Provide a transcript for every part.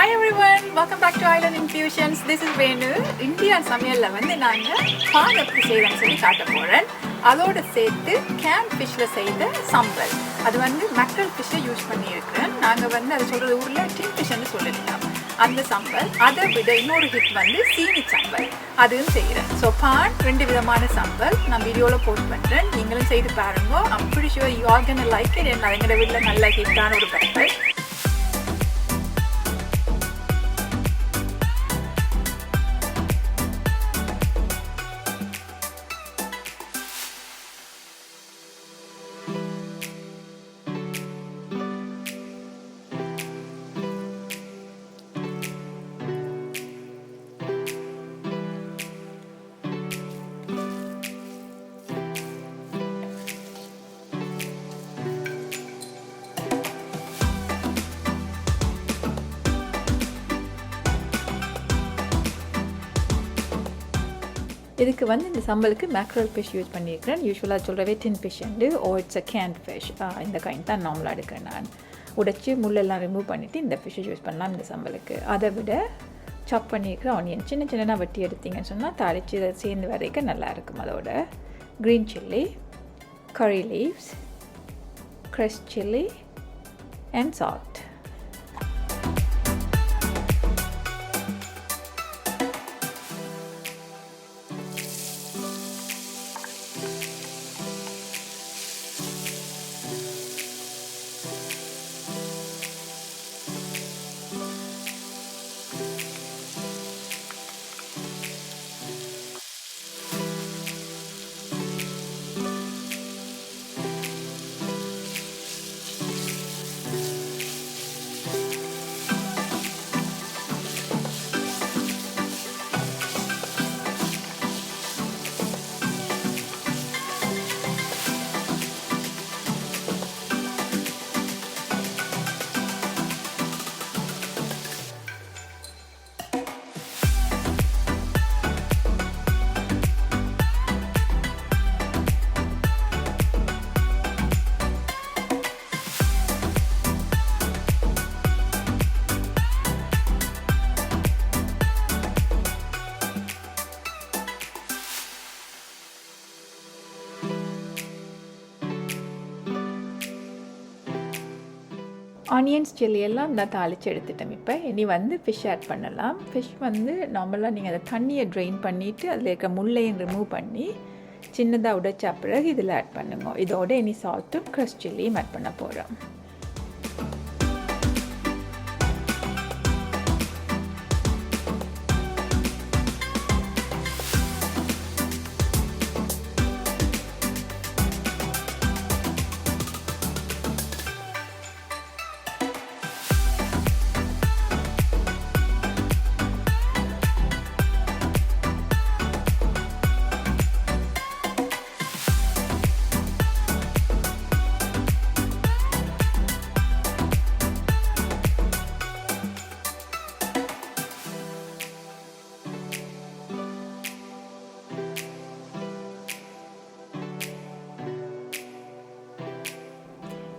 Hi everyone, welcome back to Island Infusions. This is Venu. India சமையல்ல வந்து நாங்க பான் எப்படி செய்யறோம்னு சொல்லி காட்ட போறேன். அதோட சேர்த்து கேன் ஃபிஷ்ல செய்த சம்பல். அது வந்து மேக்கரல் ஃபிஷ்ஷை யூஸ் பண்ணி இருக்கிறேன். நாங்க வந்து அது சொல்றது ஊர்ல டின் ஃபிஷ்னு சொல்லிடலாம். அந்த சம்பல் அதை விட இன்னொரு ஹிட் வந்து சீனி சம்பல் அதுவும் செய்கிறேன். ஸோ பான் ரெண்டு விதமான சம்பல் நான் வீடியோவில் போஸ்ட் பண்ணுறேன். நீங்களும் செய்து பாருங்க. I'm pretty sure you are gonna like it. எங்களோட வீட்டில் நல்ல ஹிட்டான ஒரு பெப்பர். இதுக்கு வந்து இந்த சம்பலுக்கு மேக்ரல் ஃபிஷ் யூஸ் பண்ணியிருக்கிறேன். யூஸ்வலாக சொல்கிறவே டின் ஃபிஷ் உண்டு ஓ இட்ஸ் அ கேன் ஃபிஷ். இந்த கைண்ட் தான் நார்மலாக எடுக்கிறேன். நான் உடைச்சி முள்ளெல்லாம் ரிமூவ் பண்ணிவிட்டு இந்த ஃபிஷ்ஷை யூஸ் பண்ணலாம் இந்த சம்பலுக்கு. அதை விட சாப் பண்ணியிருக்கிற ஆனியன் சின்ன சின்னதாக வெட்டி எடுத்திங்கன்னு சொன்னால் தாளித்து அதை சேர்ந்து வரைக்கும் நல்லாயிருக்கும். அதோட க்ரீன் சில்லி, கறி leaves, crush chilli and salt. Onions chilli எல்லாம் இந்த தாளித்து எடுத்துட்டேன். இப்போ இனி வந்து ஃபிஷ் ஆட் பண்ணலாம். ஃபிஷ் வந்து நார்மலாக நீங்கள் அதை தண்ணியை ட்ரெயின் பண்ணிவிட்டு அதில் இருக்க முள்ளையும் ரிமூவ் பண்ணி சின்னதாக உடைச்ச பிறகு இதில் ஆட் பண்ணுங்க. இதோட இனி சால்ட்டும் க்ரஷ் சில்லியும் ஆட் பண்ண போகிறோம்.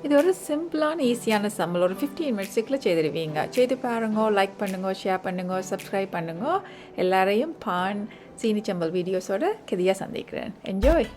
இது ஒரு சிம்பிளான ஈஸியான சம்பல். ஒரு 15 மினிட்ஸுக்குள்ளே செய்திருவீங்க. செய்து பாருங்க, லைக் பண்ணுங்க, ஷேர் பண்ணுங்க, சப்ஸ்கிரைப் பண்ணுங்க. எல்லாரையும் பான் சீனி சம்பல் வீடியோஸோட கெதியாக சந்திக்கிறேன். என்ஜாய்.